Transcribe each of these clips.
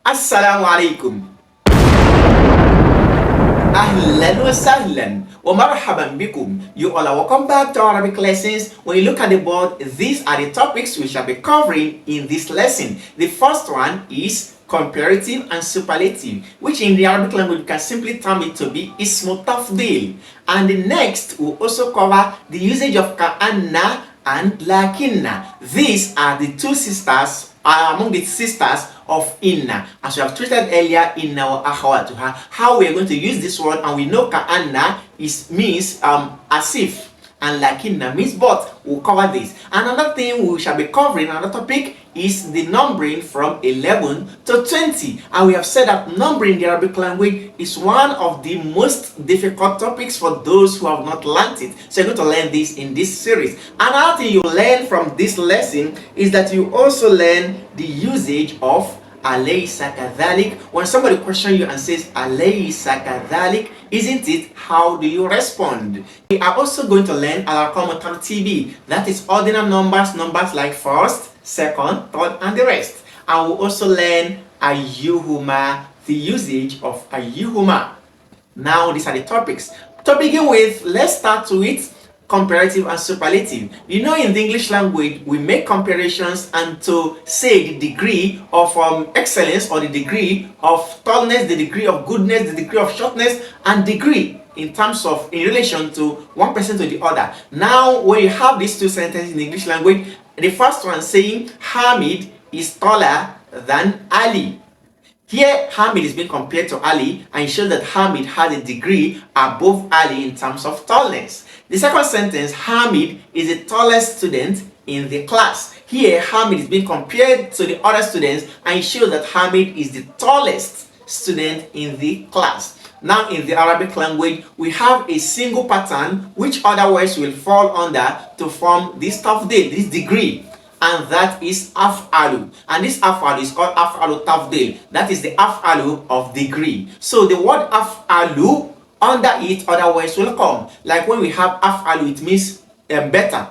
Assalamu alaikum. Ahlan wa sahlan wa marhaban bikum. You all are welcome back to Arabic lessons. When you look at the board, these are the topics we shall be covering in this lesson. The first one is comparative and superlative, which in the Arabic language we can simply term it to be ismu tafdil. And the next will also cover the usage of ka'anna and lakinna. These are the two sisters, among the sisters of inna, as we have treated earlier in our akhawatuha, how we are going to use this word, and we know ka'anna means as if, and lakinna means but. We'll cover this. Another thing we shall be covering, another topic, is the numbering from 11 to 20. And we have said that numbering in the Arabic language is one of the most difficult topics for those who have not learned it. So you're going to learn this in this series. Another thing you learn from this lesson is that you also learn the usage of alaysa kadhalik. When somebody questions you and says alaysa kadhalik, isn't it? How do you respond? We are also going to learn al-arqam tartibi, that is ordinal numbers like first, second, third, and the rest. And we'll also learn ayyuhuma, the usage of ayyuhuma. Now these are the topics. To begin with, let's start with comparative and superlative. You know, in the English language, we make comparisons and to say the degree of excellence, or the degree of tallness, the degree of goodness, the degree of shortness, and degree in terms of in relation to one person to the other. Now, when you have these two sentences in the English language, the first one saying Hamid is taller than Ali. Here, Hamid is being compared to Ali, and it shows that Hamid has a degree above Ali in terms of tallness. The second sentence, Hamid is the tallest student in the class. Here, Hamid is being compared to the other students, and it shows that Hamid is the tallest student in the class. Now, in the Arabic language, we have a single pattern which other words will fall under to form this tafdil, this degree. And that is af'alu. And this af'alu is called af'alu tafdil. That is the af'alu of degree. So the word af'alu, under it other words will come. Like when we have af'alu, it means better.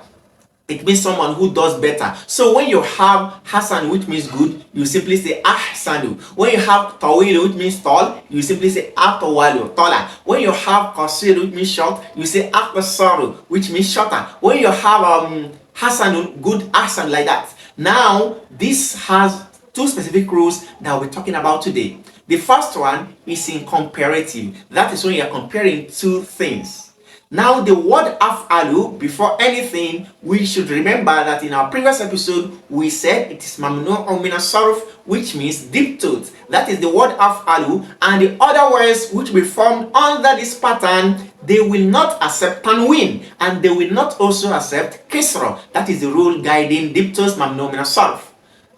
It means someone who does better. So when you have Hasan, which means good, you simply say ahsanu. When you have tawilu, which means tall, you simply say atawalu, taller. When you have qasir, which means short, you say aqsaru, which means shorter. When you have Hasanun, good, ahsan, like that. Now, this has two specific rules that we're talking about today. The first one is in comparative. That is when you're comparing two things. Now, the word af'alu, before anything, we should remember that in our previous episode, we said it is mamnu'un min as-sarf, which means deep tooth. That is the word af'alu, and the other words which we formed under this pattern, they will not accept tanween, and they will not also accept kisra. That is the rule guiding deep tooth mamnu'un min as-sarf.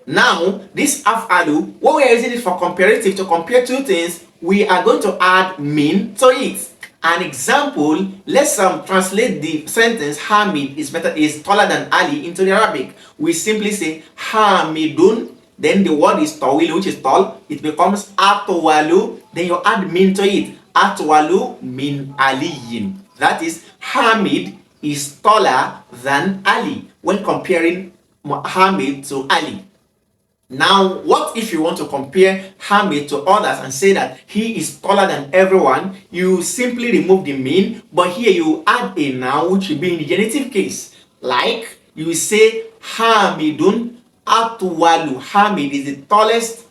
Now, this af'alu, when we are using it for comparative, to compare two things, we are going to add min to it. An example, let's translate the sentence Hamid is taller than Ali into the Arabic. We simply say Hamidun, then the word is tawil, which is tall. It becomes atwalu, then you add min to it. Atwalu min aliyin. That is, Hamid is taller than Ali when comparing Hamid to Ali. Now, what if you want to compare Hamid to others and say that he is taller than everyone? You simply remove the min, but here you add a noun which will be in the genitive case. Like, you say Hamidun atwalu. Hamid is the tallest,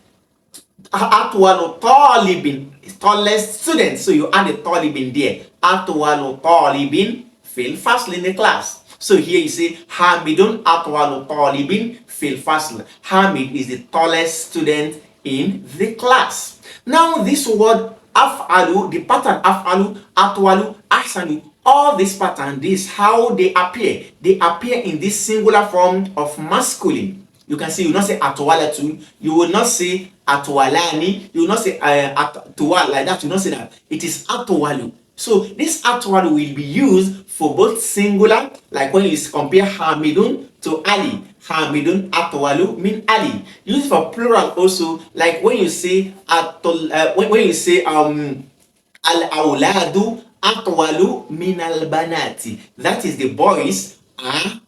atwalu talibin, tallest student. So you add a talibin there. Atwalu talibin fil fasl in the class. So here you say Hamidun atwalu talibin fil fasl. Hamid is the tallest student in the class. Now this word af'alu, the pattern af'alu, atwalu, ahsanu, all this pattern, this is how they appear. They appear in this singular form of masculine. You can see, you will not say atwalatu, you will not say atwalani, you will not say atwal, like that, you will not say that. It is atwalu. So this atwalu will be used for both singular, like when you compare Hamidun to Ali. Hamidun atwalu min Ali. Use for plural also, like when you say when you say al-awladu atwalu min al-banati. That is, the boys are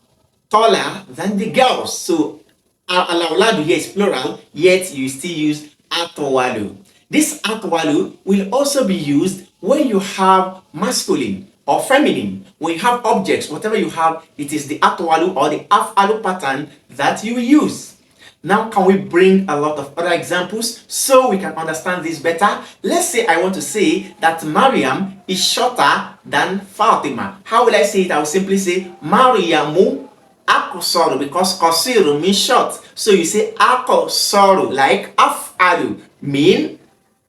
taller than the girls. So al-awladu here is plural, yet you still use atwalu. This atwalu will also be used when you have masculine or feminine. When you have objects, whatever you have, it is the atwalu or the afalu pattern that you use. Now, can we bring a lot of other examples so we can understand this better? Let's say I want to say that Maryam is shorter than Fatima. How will I say it? I will simply say Maryamu akosoru, because kosiru means short. So you say akosoru, like afalu mean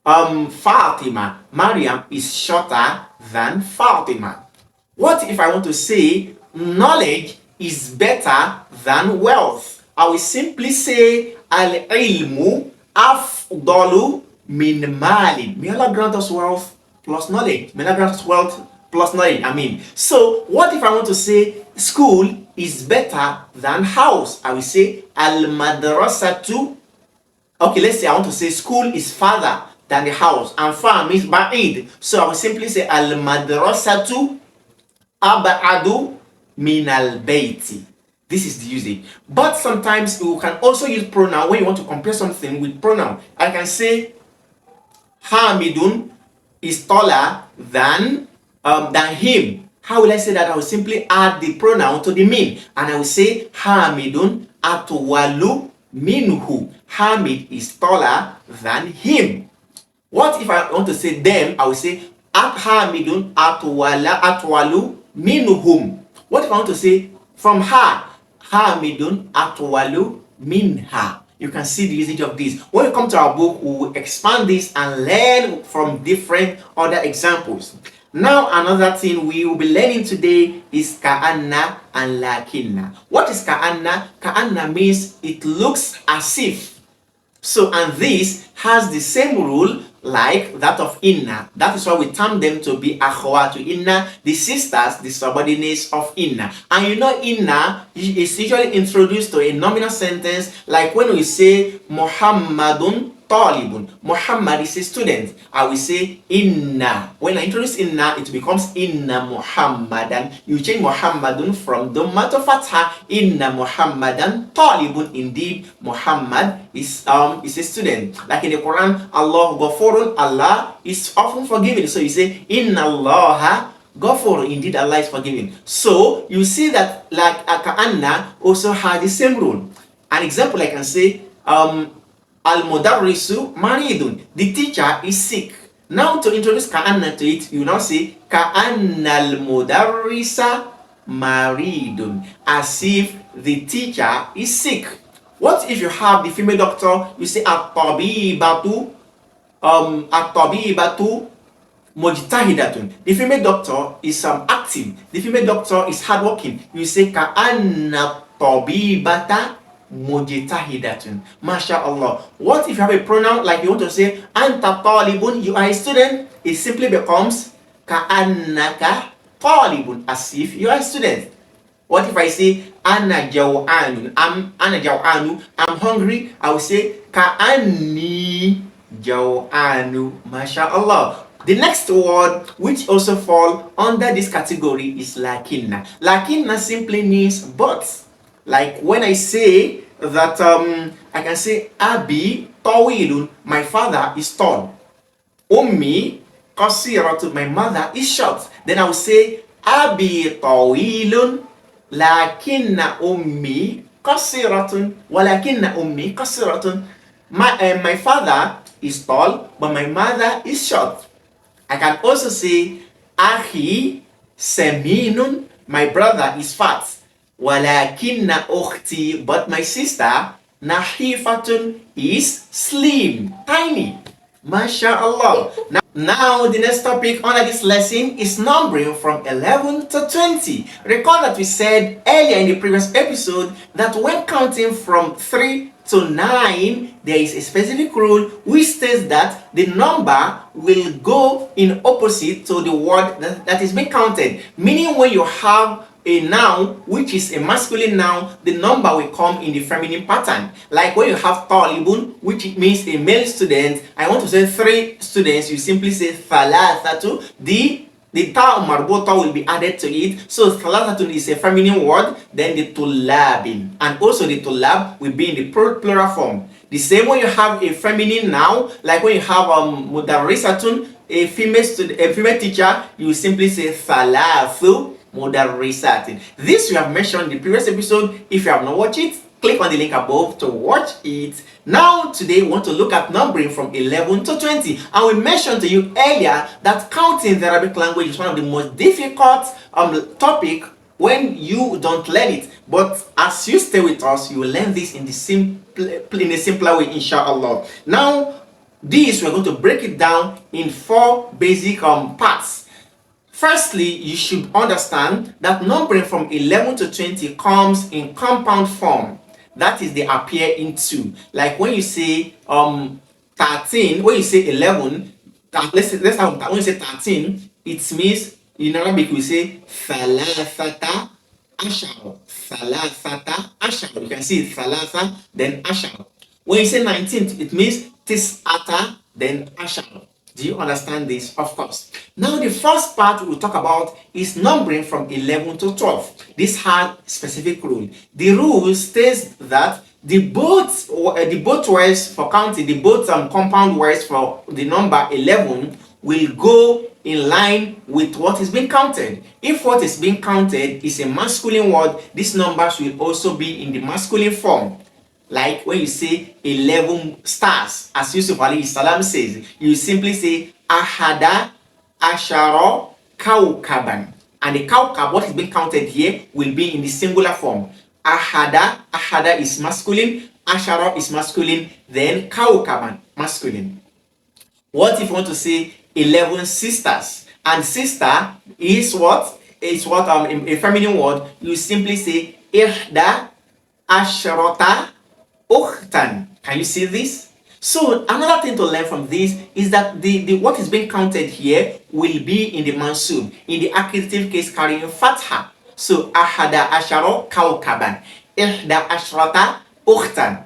Fatima. Maryam is shorter than Fatima. What if I want to say knowledge is better than wealth? I will simply say al-ilmu afdalu min malin. May Allah grant us wealth plus knowledge. May Allah grant us wealth plus knowledge. So what if I want to say school is better than house? I will say al-madrasatu. Okay, let's say I want to say school is farther than the house, and far means ba'id. So I will simply say al-madrasatu ab'adu min al-bayti. This is the usage. But sometimes you can also use pronoun when you want to compare something with pronoun. I can say Hamidun is taller than him. How will I say that? I will simply add the pronoun to the mean, and I will say Hamidun atwalu minhu. Hamid is taller than him. What if I want to say them? I will say Hamidun atwalu minhum. What if I want to say from her? Hamidun atwalu minha. You can see the usage of this. When you come to our book, we will expand this and learn from different other examples. Now, another thing we will be learning today is ka'anna and lakinna. What is ka'anna? Ka'anna means it looks as if. So, and this has the same rule like that of inna. That is why we term them to be akhwatu inna, the sisters, the subordinates of inna. And you know, inna is usually introduced to a nominal sentence, like when we say Muhammadun talibun. Muhammad is a student. I will say inna. When I introduce inna, it becomes inna Muhammadan. You change Muhammadun from Dhamma to Fatha. Inna Muhammadan talibun. Indeed, Muhammad is a student. Like in the Quran, Allah ghafurun, Allah is often forgiving. So you say inna Allaha ghafur, indeed Allah is forgiving. So you see that like ka'anna also has the same rule. An example I can say al-mudarrisu maridun. The teacher is sick. Now to introduce ka'anna to it, you now say ka'anna al-mudarrisa maridun, as if the teacher is sick. What if you have the female doctor? You say at-tabibatu mujtahidatun. The female doctor is active. The female doctor is hardworking. You say ka'anna tabibata mujtahidatun. MashaAllah. What if you have a pronoun like you want to say anta talibun, you are a student? It simply becomes ka'annaka talibun, as if you are a student. What if I say ana jaw'anu? I'm hungry. I will say ka'anni jaw'anu. MashaAllah. The next word which also fall under this category is lakinna. Lakinna simply means but. Like when I say that I can say Abi tawilun, my father is tall. Ummi qasiratun, my mother is short. Then I will say Abi tawilun lakinna ummi qasiratun walakinna ummi qasiratun. My father is tall, but my mother is short. I can also say Ahi seminun, my brother is fat. Walakinna ukhti, but my sister nahifatun is slim, tiny. MashaAllah. Now the next topic under this lesson is numbering from 11 to 20. Recall that we said earlier in the previous episode that when counting from 3 to 9, there is a specific rule which states that the number will go in opposite to the word that is being counted. Meaning when you have a noun which is a masculine noun, the number will come in the feminine pattern. Like when you have talibun, which means a male student, I want to say 3 students, you simply say thalathatu. The ta marbota will be added to it. So thalathatun is a feminine word. Then the tulabin, and also the tulab will be in the plural form. The same when you have a feminine noun, like when you have mudarrisatun, a female student, a female teacher, you simply say thalathu mudarrisatin. This we have mentioned in the previous episode. If you have not watched it, click on the link above to watch it. Now today we want to look at numbering from 11 to 20, and we mentioned to you earlier that counting in the Arabic language is one of the most difficult topic when you don't learn it. But as you stay with us, you will learn this in a simpler way, inshallah. Now this we're going to break it down in 4 basic parts. Firstly, you should understand that numbering from 11 to 20 comes in compound form. That is, they appear in 2. Like when you say 13, when you say 11, let's have when you say 13, it means in Arabic we say thalathata ashar. Thalathata ashar. You can see thalatha, then ashar. When you say 19, it means tis'ata, then ashar. Do you understand this? Of course. Now the first part we'll talk about is numbering from 11 to 12. This has specific rule. The rule states that the both words for counting, the both compound words for the number 11 will go in line with what is being counted. If what is being counted is a masculine word, these numbers will also be in the masculine form. Like when you say 11 stars, as Yusuf alayhi salam says, you simply say ahada ashara kawkaban. And the kawkab, what is being counted here, will be in the singular form. Ahada is masculine, ashara is masculine, then kawkaban, masculine. What if you want to say 11 sisters? And sister is what? Is what a feminine word. You simply say ihda asharata ukhtan. Can you see this? So another thing to learn from this is that the what is being counted here will be in the mansub, in the accusative case carrying fatha. So ahada ashara kawkaban, ihda ashrata ukhtan.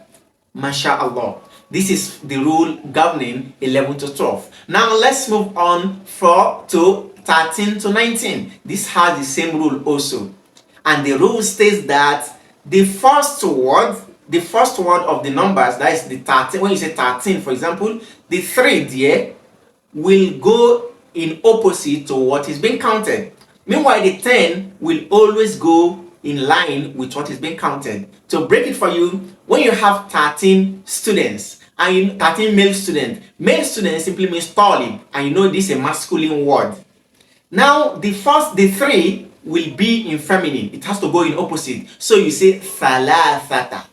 MashaAllah. This is the rule governing 11 to 12. Now let's move on to 13 to 19. This has the same rule also. And the rule states that the first word of the numbers, that is the 13, when you say 13, for example, the 3 there will go in opposite to what is being counted. Meanwhile, the 10 will always go in line with what is being counted. To break it for you, when you have 13 students, and 13 male students simply means talib, and you know this is a masculine word. Now, the 3 will be in feminine. It has to go in opposite. So you say thalathata.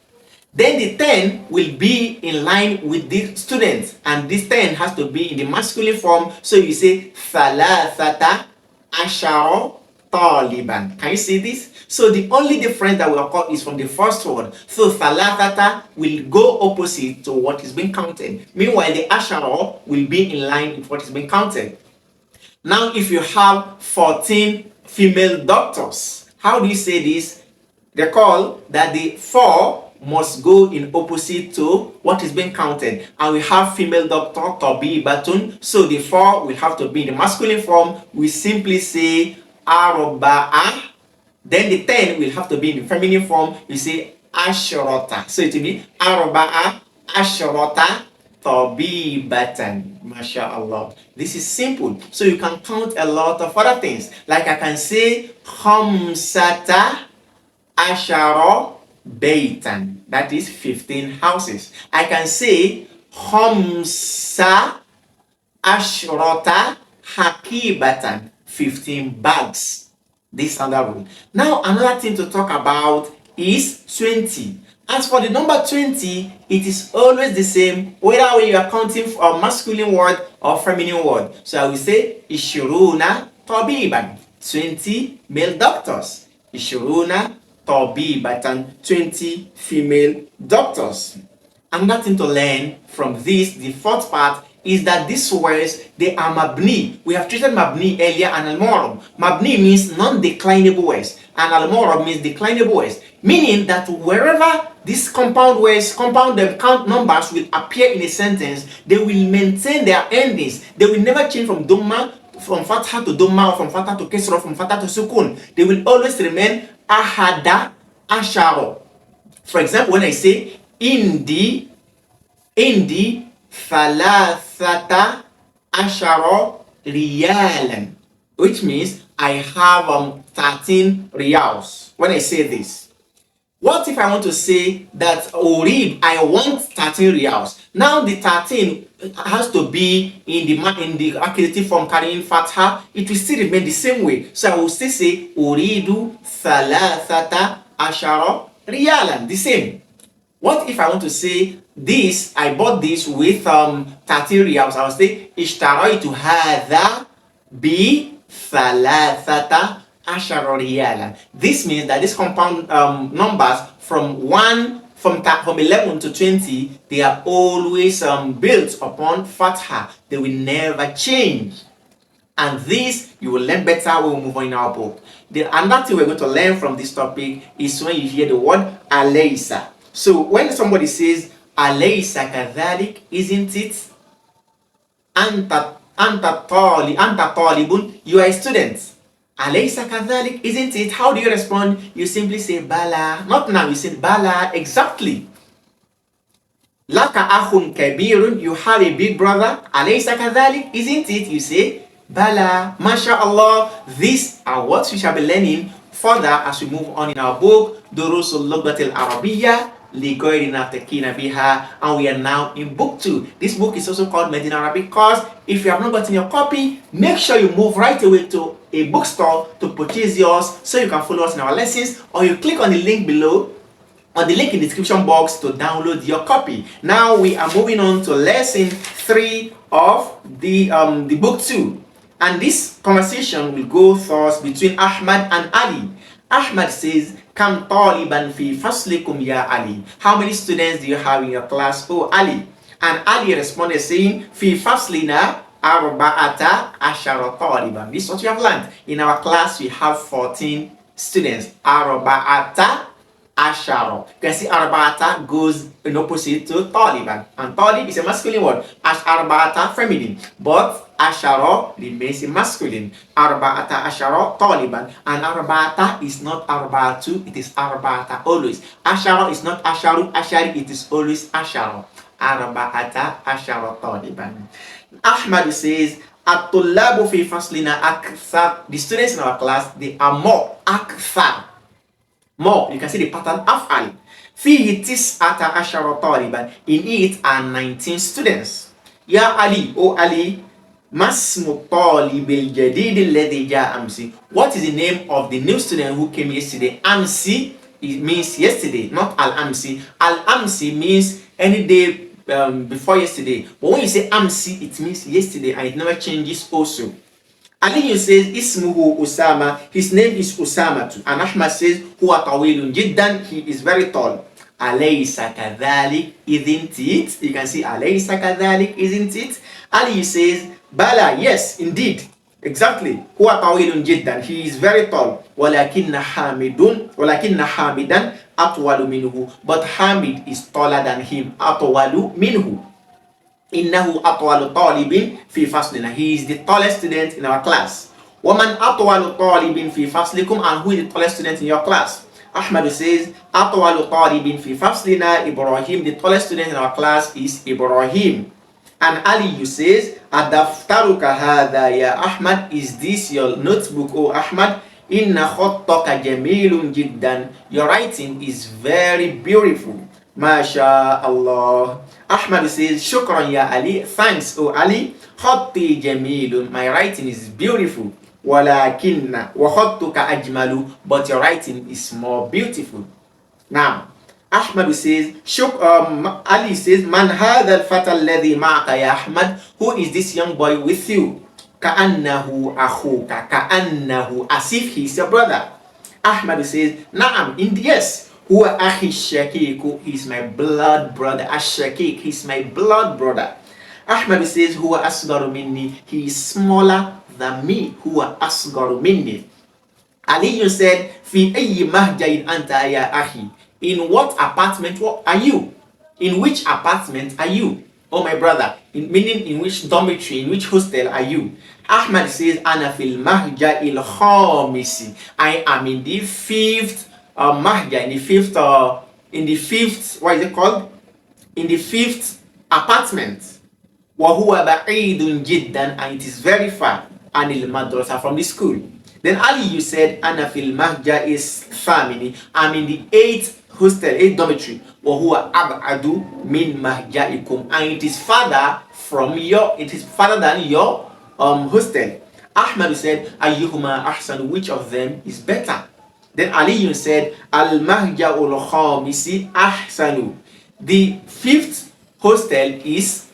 Then the 10 will be in line with the students, and this 10 has to be in the masculine form. So you say thalathata ashara taliban. Can you see this? So the only difference that will occur is from the first word. So thalathata will go opposite to what is being counted. Meanwhile, the ashara will be in line with what is being counted. Now, if you have 14 female doctors, how do you say this? Recall that the 4 must go in opposite to what is being counted. And we have female doctor, tabibatun. So the 4 will have to be in the masculine form. We simply say arba'ah. Then the 10 will have to be in the feminine form. You say asharata. So it will be arba'a asharata tabibatan. MashaAllah. This is simple. So you can count a lot of other things. Like I can say khamsata ashara baytan. That is 15 houses. I can say khamsa ashrata hakibatan. 15 bags. This another rule. Now another thing to talk about is 20. As for the number 20, it is always the same whether when you are counting for a masculine word or feminine word. So I will say ishuruna tabiban, 20 male doctors. Ishuruna tabibatan, 20 female doctors. Another thing to learn from this, the fourth part, is that these words, they are mabni. We have treated mabni earlier and al-mu'rab. Mabni means non-declinable words, and al-mu'rab means declinable words, meaning that wherever these compound words, count numbers will appear in a sentence, they will maintain their endings. They will never change from dhamma, from fatha to dhamma, or from fatha to kesra, from fatha to sukun. They will always remain ahada asharo. For example, when I say indi Indi thalathata ashara riyalan, which means I have 13 riyals. When I say this, what if I want to say that Orib, I want 13 riyals? Now the 13 has to be in the accusative form carrying fatha. It will still remain the same way. So I will still say Uridu thalathata ashara riyalan, the same. What if I want to say this, I bought this with 13 riyals? I will say ishtaraitu hadha bi thalathata ashara riyalan. This means that these compound numbers from 11 to 20, they are always built upon fatha. They will never change. And this you will learn better when we move on in our book. Another thing we're going to learn from this topic is when you hear the word alaysa. So when somebody says alaysa kadhalik, isn't it? Anta talibun, you are a student. Alaysa kadhalik, isn't it? How do you respond? You simply say bala. Not now, you say bala. Exactly. Laka akhun kabirun, you have a big brother. Alaysa kadhalik, isn't it? You say bala. MashaAllah. These are what we shall be learning further as we move on in our book Durusul Lughati al-Arabiyyah Ligoyrina Tekina Biha, and we are now in book 2. This book is also called Madeenah Arabic course. If you have not gotten your copy, make sure you move right away to a bookstore to purchase yours so you can follow us in our lessons, or you click on the link below or the link in the description box to download your copy. Now we are moving on to lesson 3 of the book 2, and this conversation will go first between Ahmad and Ali. Ahmad says, Kam taliban fi faslikum ya Ali. How many students do you have in your class, oh Ali? And Ali responded saying, Fi faslina arba'ata ashara taliban. This is what we have learned. In our class we have 14 students. Arba'ata ashara. You can see arba'ata goes in opposite to taliban. And talib is a masculine word. Arba'ata feminine. But ashara remains in masculine. Arba'ata ashara taliban. And arba'ata is not arba'atu, it is arba'ata always. Ashara is not asharu, ashari, it is always ashara. Arba'ata ashara taliban. Ahmad says, At-tullabu fi faslina akthar. The students in our class, they are more. Akthar. More. You can see the pattern af'al. Fihi tis'ata ashara taliban. In it are 19 students. Ya Ali, O Ali, Masmu Talibil Jadid alladhi jaa amsi. What is the name of the new student who came yesterday? Amsi, it means yesterday, not al-amsi. Al-amsi means any day before yesterday. But when you say amsi, it means yesterday, and it never changes also. Ali says, Ismuhu Usama, his name is Usama too. And Ahmad says, Huwa tawilun jiddan, he is very tall. Alaysa kadhalik, isn't it? You can see Alaysa kadhalik, isn't it? Ali says, Bala, yes, indeed, exactly. Huwa tawilun jiddan, he is very tall. Walakinna Hamidan atwalu minhu, but Hamid is taller than him. Atwalu minhu. Innahu atwalu talibin fi faslina, he is the tallest student in our class. Waman atwalu talibin fi faslikum, and who is the tallest student in your class? Ahmad says, Atwalu talibin fi faslina Ibrahim, the tallest student in our class is Ibrahim. And Ali says, Adaftaruka hadha ya Ahmad, is this your notebook, O Ahmad? Inna khattaka jamilun jiddan, your writing is very beautiful. MashaAllah. Ahmad says, Shukran ya Ali, thanks O Ali. Khatti jamilun, my writing is beautiful. Walakinna wa khattuka ajmalu, but your writing is more beautiful. Now Ahmad says, Ali says, Man hadha al-fata alladhi ma'aka ya Ahmad, who is this young boy with you? Ka'annahu akhuka, ka'annahu, as if he's your brother. Ahmad says, Na'am, indeed, yes. Huwa akhi shakiku, he's my blood brother. Ash-shakik, he's my blood brother. Ahmad says, Huwa asgaru minni, he is smaller than me. Huwa asgaru minni. Ali said, Fi ayyi mahjain anta ya akhi, in what apartment are you? In which apartment are you, oh my brother? Meaning, in which dormitory, in which hostel are you? Ahmad says, Ana fil mahja il khamisi, I am in the 5th mahja, in the 5th, what is it called? In the 5th apartment. وَهُوَ بَعِيدٌ جِدًّا, and it is very far. Anil madrasa, from the school. Then Ali, you said, Ana fil mahja is family. I'm in the 8th hostel, 8th dormitory. وَهُوَ أَبْعَدُ مِنْ مَهْجَائِكُمْ, and it is farther than your hostel. Ahmad said, Ayyuhuma ahsan, which of them is better? Then Ali said, Al mahja'ul khamisi ahsanu, the 5th hostel is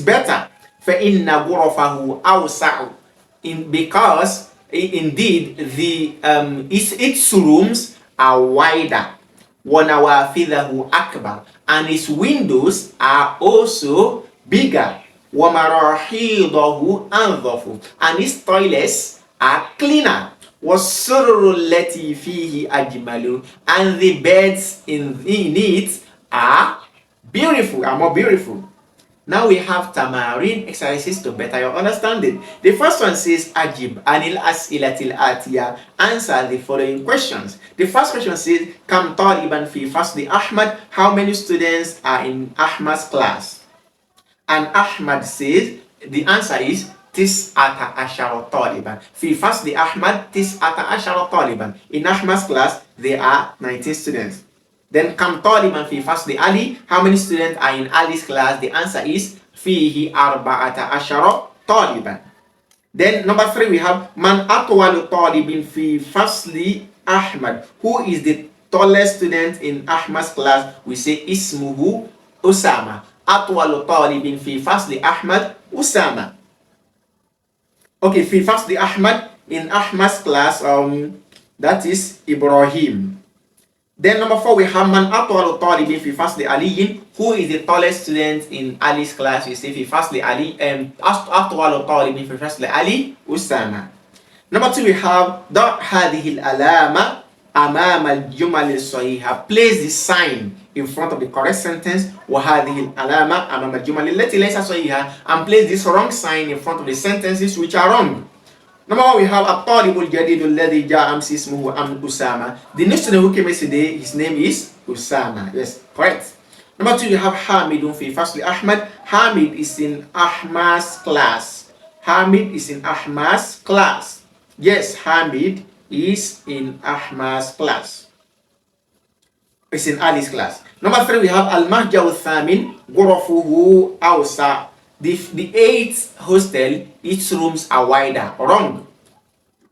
better. فَإِنَّ غُرَفَهُ أَوْسَعُ, because indeed its rooms are wider. وَنَوَافِذَهُ أَكْبَرُ, and its windows are also bigger. وَمَرَاحِيضَهُ أَنْظَفُ, and its toilets are cleaner. وَالسُّرُرُ الَّتِي فِيهِ أَجْمَلُ, and the beds in it are more beautiful. Now we have tamarin exercises to better your understanding. The first one says, Ajib anil as'ilatil atiya, answer the following questions. The first question says, Kam taliban fi fasli Ahmad, how many students are in Ahmad's class? And Ahmad says, the answer is Tis'ata ashara taliban. Fi fasli Ahmad Tis'ata ashara taliban. In Ahmad's class, there are 19 students. Then Kam taliban fi fasli Ali, how many students are in Ali's class? The answer is Fihi arba'ata ashara taliban. Then number 3 we have Man atwalu talibin fi fasli Ahmad, who is the tallest student in Ahmad's class? We say Ismuhu Usama. Atwalu talibin fi fasli Ahmad Usama. Okay, fi fasli Ahmad, in Ahmad's class, that is Ibrahim. Then number 4 we have Man atwalu talibin fi fasli Ali, who is the tallest student in Ali's class? We say fi fasli Ali, atwalu talibin fi fasli Ali Usama. Number 2 we have Da hadhihi al-alama amama al-jumal al-sahiha, place the sign in front of the correct sentence. Wa hadhihi al-alama amama al-jumal allati laysa sahiha, and place this wrong sign in front of the sentences which are wrong. Number 1 we have At-Talibul Jadidu alladhi ja'a amsi ismuhu Usama, the new student who came yesterday, his name is Usama. Yes, correct. Number 2 we have Hamidun fi fasli Ahmad, Hamid is in Ahmad's class. Hamid is in Ahmad's class. Yes, Hamid is in Ahmad's class. It's in Ali's class. Number 3 we have Al-Mahja al-Thamin Ghurafuhu Awsa, the 8th hostel, its rooms are wider. Wrong.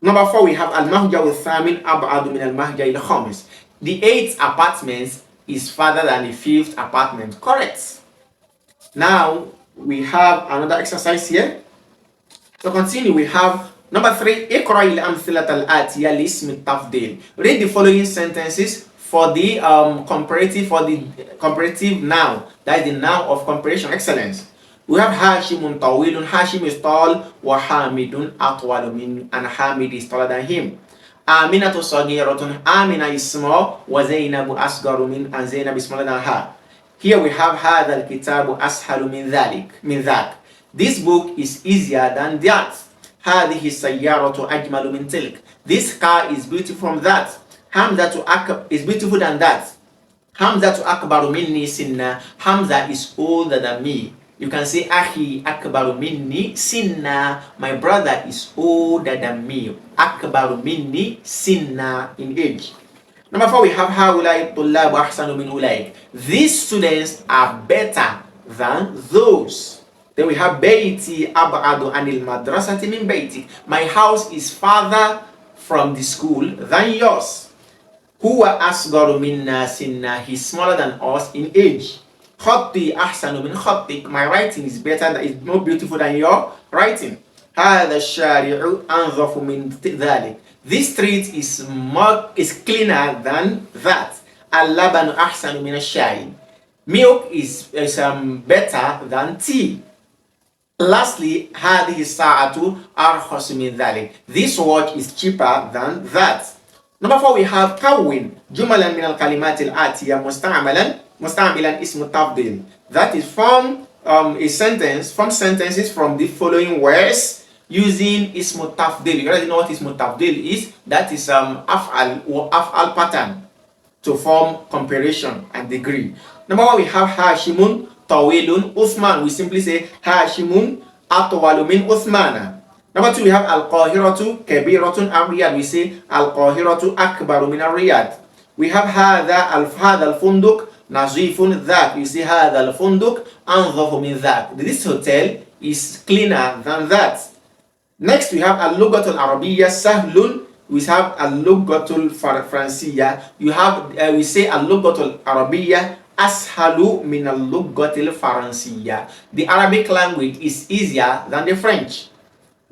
Number 4 we have Al-Mahja al-Thamin Ab'adu min al-Mahja al-Khamis, the 8th apartment is farther than the 5th apartment. Correct. Now we have another exercise here. To continue, we have number 3, Iqra al-amthilat al-atiya li-ismi tafdil. Read the following sentences for the comparative noun, that is the noun of comparison excellence. We have Hashimun tawilun, Hashim is tall, wa Hamidun atwalu min, and Hamid is taller than him. Aminatu sagiratun, Amina is small, wa Zainabu asgaru min, and Zainab is smaller than her. Here we have Hadha al-kitabu ashalu min dhak, this book is easier than that. Hadhihi sayyaratu ajmalu min tilk, this car is beautiful from that. Hamzatu is beautiful than that. Hamzatu akbaru minni sinna, Hamza is older than me. You can say Ahi akbaru minni sinna, my brother is older than me. Akbaru minni sinna, in age. Number 4 we have Haulai tullabu ahsanu min ulaik, these students are better than those. Then we have Baiti ab'adu anil madrasati min baiti, my house is farther from the school than yours. Huwa asgaru minna sinna, he's smaller than us in age. Khatti ahsanu min khattik, my writing is better, is more beautiful than your writing. Hadha shari'u anzafu min dhalik, this street is cleaner than that. Al-labanu ahsanu min ash-shayi, milk is better than tea. Lastly, hadhihi sa'atu arkhasu min dhalik, this watch is cheaper than that. Number 4 we have Kawin jumalan min al-kalimati al-atiya musta'milan ismu tafdil, that is from sentences from the following words using ismu tafdil. You already know what ismu tafdil is. That is af'al or pattern to form comparison and degree. Number 1 we have Hashimun tawilun Uthman. We simply say Hashimun atwalu min Uthmana. Number 2, we have al-qahiratu kabiratun ar-riyad. We say al-qahiratu akbaru min ar-riyad. We have hadha al-funduk nazifun that. We say hadha al-funduk anzafu min that. This hotel is cleaner than that. Next, we have al-lugatul arabiyya sahlun. We have al-lugatul fransiyya. We say al-lugatul arabiyya ashalu min al-lugatil faransiyya. The Arabic language is easier than the French.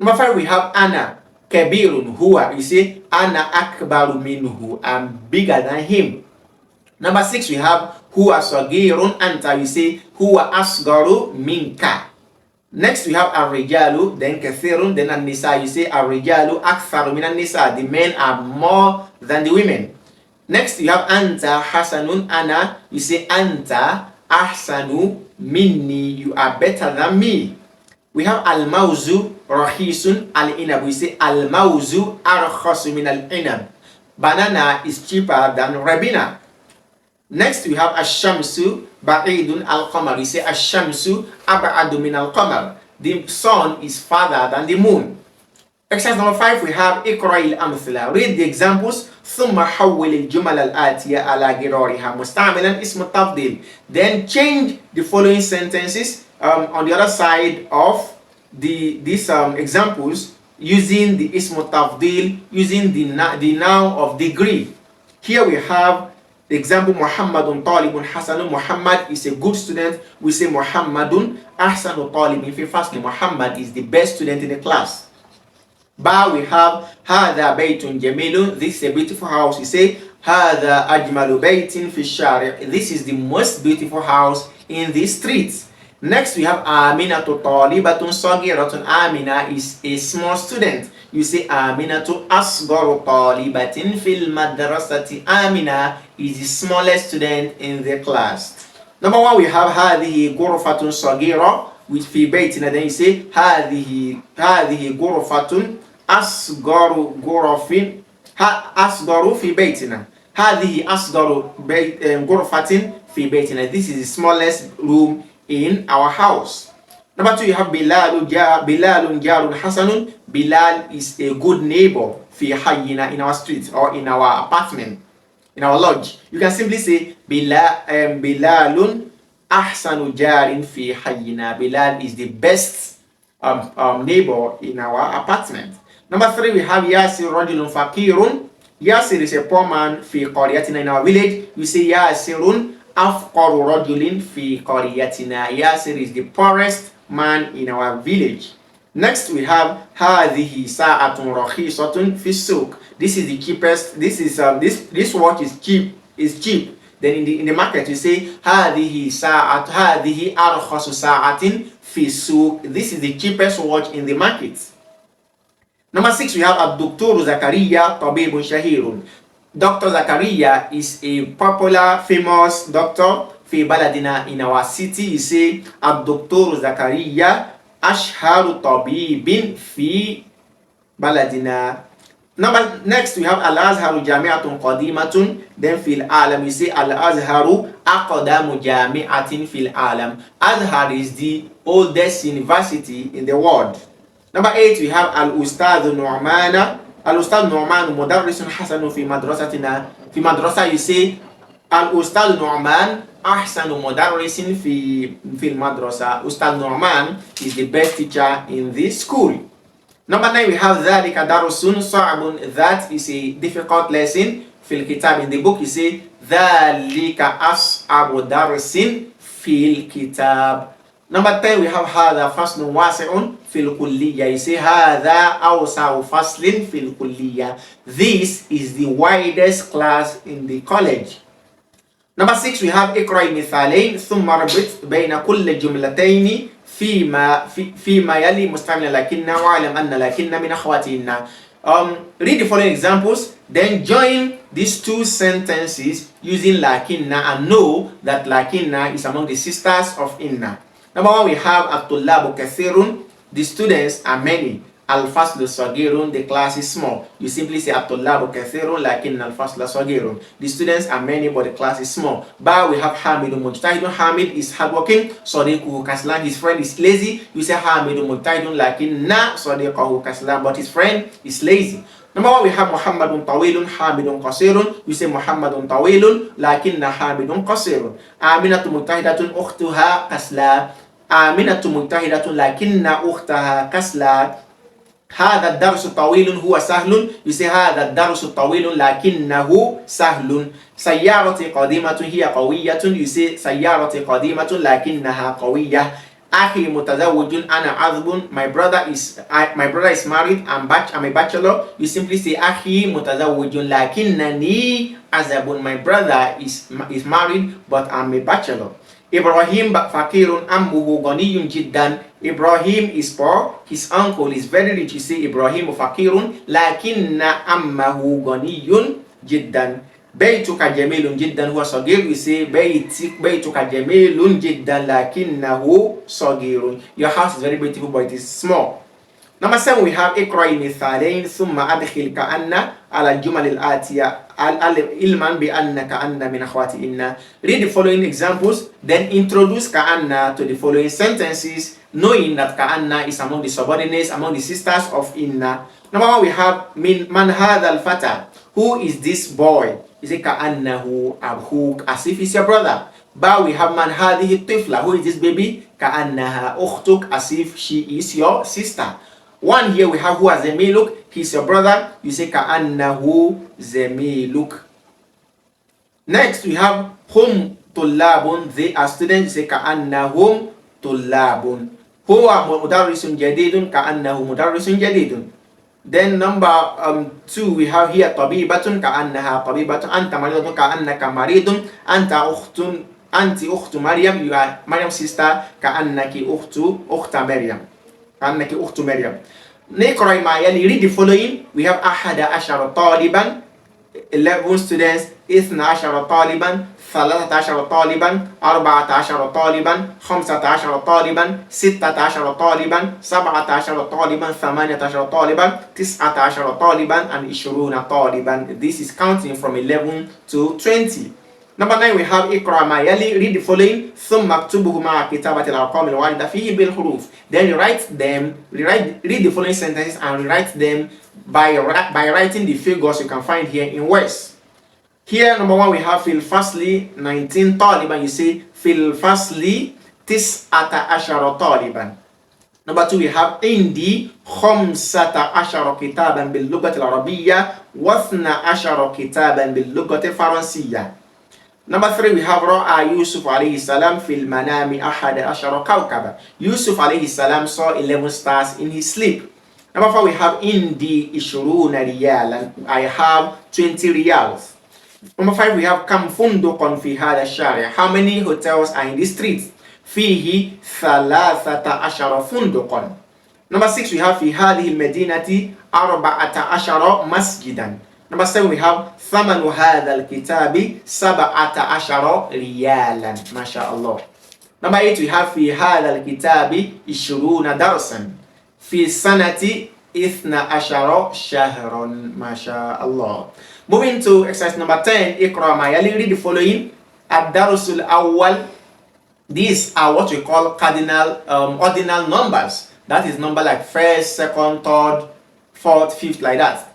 Number 5, we have ana kabirun huwa. We say ana akbaru minhu. I'm bigger than him. Number 6, we have huwa sagirun anta. We say huwa asgaru minka. Next, we have ar-rijalu, then kathirun, then an-nisa. You say ar-rijalu aktharu min an-nisa. The men are more than the women. Next, you have anta hasanun ana. You say anta ahsanu minni. You are better than me. We have al-mawzu rahisun al-inab. We say al-mawzu arkhasu min al-inab. Banana is cheaper than rabina. Next, we have ash-shamsu ba'idun al-qamar. We say ash-shamsu ab'adu min al-qamar. The sun is farther than the moon. Exercise number 5, we have iqra al-amthila. Read the examples. ثم حول الجمل الآتية على غرارها مستعملا اسم التفضيل. Then change the following sentences on the other side of these examples using the ism tafdil, using the noun of degree. Here we have the example Muhammadun talibun hasanun. Muhammad is a good student. We say Muhammadun ahsanu talibin. Firstly, Muhammad is the best student in the class. Ba, we have hadha baytun jamilun. This is a beautiful house. We say hadha ajmalu baytin fi shari'. This is the most beautiful house in the streets. Next, we have Aminatu talibatun sagiratun. Amina is a small student. You say Aminatu asgaru talibatin fil madrasati. Amina is the smallest student in the class. Number 1, we have hadhihi ghurfatun sagira with fi baytina. Then you say hadhihi ghurfatun asgaru ghurafin asgaru fi baytina. Hadhihi asgaru ghurfatin fi baytina. This is the smallest room in our house. Number 2, you have Bilalun jarun hasanun. Bilal is a good neighbor fi hayyina, in our street or in our apartment, in our lodge. You can simply say Bilalun ahsanu jarin fi hayyina. Bilal is the best neighbor in our apartment. Number 3, we have Yasir rajulun fakirun. Yasir is a poor man fi qaryatina, in our village. You say Yasirun afqaru rajulin fi qaryatina. Yasir is the poorest man in our village. Next, we have hadhihi sa'atun rakhisatun fi suq. This is the cheapest. This watch is cheap. Then in the market you say hadhihi arkhasu sa'atin fi suq. This is the cheapest watch in the market. Number 6, we have ad-Dr. Zakaria tabibun shahirun. Dr. Zakaria is a popular, famous doctor fi baladina, in our city. You say ad-Dr. Zakaria ashharu tabibin fi baladina. Next, we have al-Azharu jami'atun qadimatun. Then fil alam, you say al-Azharu aqdamu jami'atin fil alam. Azhar is the oldest university in the world. Number 8, we have al-Ustadh Nu'mana. Al-Ustadh Nu'man mudarrisun hasanu fi madrasatina. Fi madrasa, you say al-Ustadh Nu'man ahsanu mudarrisin fi madrasa. Ustadh Nu'man is the best teacher in this school. Number 9, we have dhalika darusun sa'abun. That is a difficult lesson. Fil kitab, in the book you say dhalika as'abu darsin fil kitab. Number 10, we have hadha faslun wasi'un fil kulliyya. You say hadha awsa'u faslin fil kulliyya. This is the widest class in the college. Number 6, we have iqra mithalain thumma rabit bayna kulli jumlatayn fima yali mustamila lakinna wa alam anna lakinna min akhwatinna. Read the following examples, then join these two sentences using lakinna and know that lakinna is among the sisters of inna. Number 1, we have at-tullabu kathirun. The students are many. Al-faslu sagirun, the class is small. You simply say at-tullabu kathirun lakin al-fasla sagirun. The students are many but the class is small. Ba, we have Hamidun mujtahidun. Hamid is hardworking. Sadiquhu kaslan, his friend is lazy. You say Hamidun mujtahidun lakin na sadiqahu kaslan, but his friend is lazy. Number one, we have Muhammadun tawilun, Hamidun qasirun. You say Muhammadun tawilun lakinna Hamidun qasirun. Aminatu mujtahidatun ukhtuha kasla. Aminatu mujtahidatun lakinna ukhtaha kasla. هذا الدرس طويل هو سهل. You say هذا الدرس طويل لكنه سهل. سيارتي قديمة هي قوية. You say سيارتي قديمة لكنها قوية. أخي متزوج أنا عذب. My brother is married. I'm a bachelor. You simply say أخي متزوج لكنني عذب. My brother is married but I'm a bachelor. Ibrahim fakirun ammuhu ghaniyun jiddan. Ibrahim is poor, his uncle is very rich. You say Ibrahim fakirun lakinna ammahu ghaniyun jiddan. Baytuka jamilun jiddan huwa sagir. You say baytuka jamilun jiddan lakinnahu sagirun. Your house is very beautiful but it is small. Number 7, we have Iqra'i mithalain thumma adkhil ka'anna ala al-jumal al-atiya ilman bi anna ka'anna min akhwati inna. Read the following examples, then introduce ka'anna to the following sentences, knowing that ka'anna is among the subordinates, among the sisters of inna. Number 1, we have man hadha al-fata. Who is this boy? Is it ka'annahu abhuk, as if he's your brother. Ba, we have man hadhihi tifla. Who is this baby? Ka'annaha ukhtuk, as if she is your sister. One here we have who has zemiluk, he's your brother. You say ka'annahu zemiluk. Next we have hum tullabun, they are students. You say ka'annahum tullabun. Huwa mudarrisun jadidun, ka'annahu mudarrisun jadidun. Then number 2 we have here tabibatun, ka'annaha tabibatun. Anta maridatun, ka'annaka maridun. Anti ukhtu Maryam, you are Maryam's sister. Ka'annaki ukhta Maryam. Annaki ukhtu Maryam. Niqra ma yali, read the following. We have ahada ashara taliban, 11 students. Ithna ashara taliban, thalathat ashara taliban, arba'at ashara taliban, khamsat ashara taliban, sittat ashara taliban, sab'at ashara taliban, thamaniyat ashara taliban, tis'at ashara taliban, and ishruna taliban. This is counting from 11 to 20. Number 9, we have Iqra ma yali, read the following. Thumma aktubuhu ma'a kitabati al-arqam al-warida fihi bil huruf. Then you write them, read the following sentences and rewrite them by writing the figures you can find here in words. Here, number 1, we have fil fasli 19 taliban. You say fil fasli tis'ata ashara taliban. Number 2, we have indi khamsata ashara kitaban bil lughati al-arabiyya wa thna ashara kitaban bil lughati al-faransiyya. Number 3, we have Ra'a Yusuf alayhi salam fil manami ahada ashara kawkaba. Yusuf alayhi salam saw 11 stars in his sleep. Number 4, we have indi ishruna riyalan. I have 20 riyals. Number 5, we have kam funduqan fi hada shari'. How many hotels are in this street? Fihi thalathata ashara funduqan. Number 6, we have fi hadhihi al-madinati arba'ata ashara masjidan. Number 7, we have thamanu hadha al-kitabi sab'ata ashara riyalan. MashaAllah. Number 8, we have fi hadha al-kitabi ishruna darsan. Fi sanati ithna ashara shahran. MashaAllah. Moving to exercise number 10, Iqra ma yali, read the following. Ad-darusul awwal. These are what we call cardinal ordinal numbers. That is number like first, second, third, fourth, fifth, like that.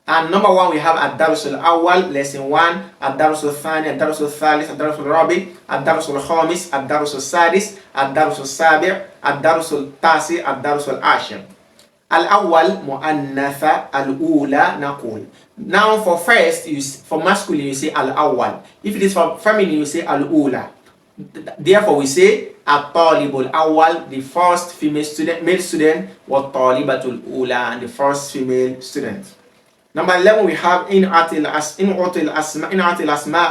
And number 1, we have Ad-Darusul Awwal, lesson 1, Ad-Darusul Thani, Ad-Darusul Thalith, Ad-Darusul Rabi, Ad-Darusul Khamis, Ad-Darusul Sadis, Ad-Darusul Sabi', Ad-Darusul Tasi, Ad-Darusul Ashir. Al-Awwal, Mu'annatha, Al-Ula, Naqul. Now for first, for masculine, you say Al-Awwal. If it is for feminine, you say Al-Ula. Therefore, we say At-Talibul Awwal, the first female student, male student, wa Talibatul Ula, and the first female student. Number 11, we have in atil asma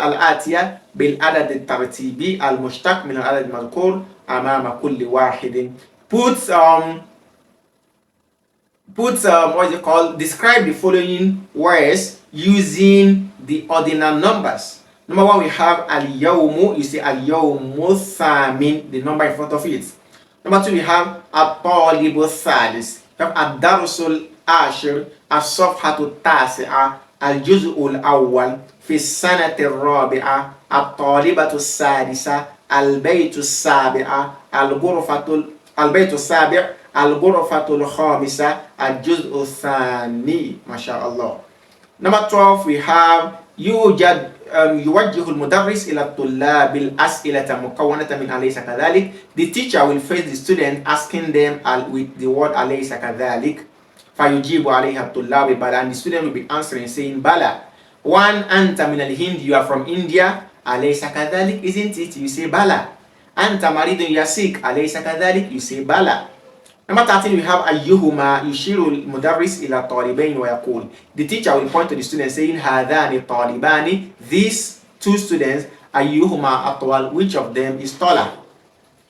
al-atiya bil adad al-tartibi al-mushtaq min al-adad al-madhkur amama kulli wahidin. What is it called? Describe the following words using the ordinal numbers. Number 1, we have al-yawmu. You say al-yawmu thamin, the number in front of it. Number 2, we have at-talibu thalis. الدرس العاشر الصفحة التاسعة الجزء الأول في السنة الرابعة الطالبة السادسة البيت السابع البيت السابع الغرفة الخامسة الجزء الثاني. ما شاء الله. Number 12 we have يوجه المدرس إلى الطلاب الأسئلة مكونة من أليس كذلك. The teacher will face the student asking them with the word أليس كذلك فيجيب عليها الطلاب بلى, and the student will be answering saying بلى. One, أنت من الهند, you are from India, أليس كذلك, isn't it, you say بلى. أنت مريض, you are sick, أليس كذلك, you say بلى. Number 13 we have أيهما يشير المدرس إلى الطالبين ويقول. The teacher will point to the student saying هذان الطالبان, these two students, أيهما أطول, which of them is taller.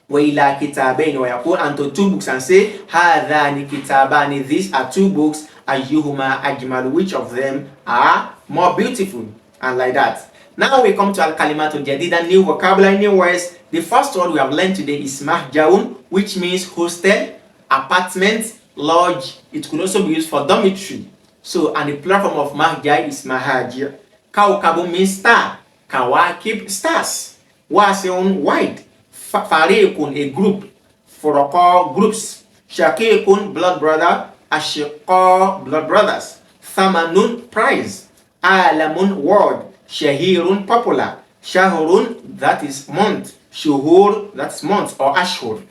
وإلى كتابين ويقول, and to two books and say هذان كتابان, these are two books, أيهما أجمل, which of them are more beautiful, and like that. Now we come to al-kalimat al-jadida, new vocabulary, new words. The first word we have learned today is mahjaun, which means hostel, apartment, lodge. It could also be used for dormitory. So, and the plural form of mahjai is mahajir. Kawkabu means star. Kawakib, stars. Wasiun, wide. Fariqun, a group. Furqa, groups. Shakikun, blood brother. Ashiqa, blood brothers. Thamanun, prize. Alamun, word. Shahirun, popular. Shahurun, that is month. Shuhur, that's month or ashhur.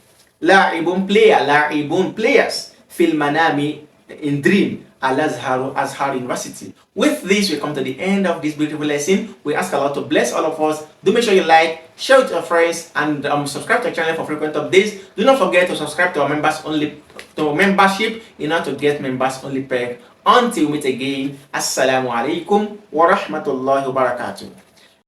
La'ibun, player. La'ibun, players. Fil manami, in dream. Al-Azhar, Azhar University. With this, we come to the end of this beautiful lesson. We ask Allah to bless all of us. Do make sure you like, share it to your friends, and subscribe to our channel for frequent updates. Do not forget to subscribe to our membership in order to get members only perk. Until we meet again, Assalamu alaikum wa rahmatullahi wa barakatuh.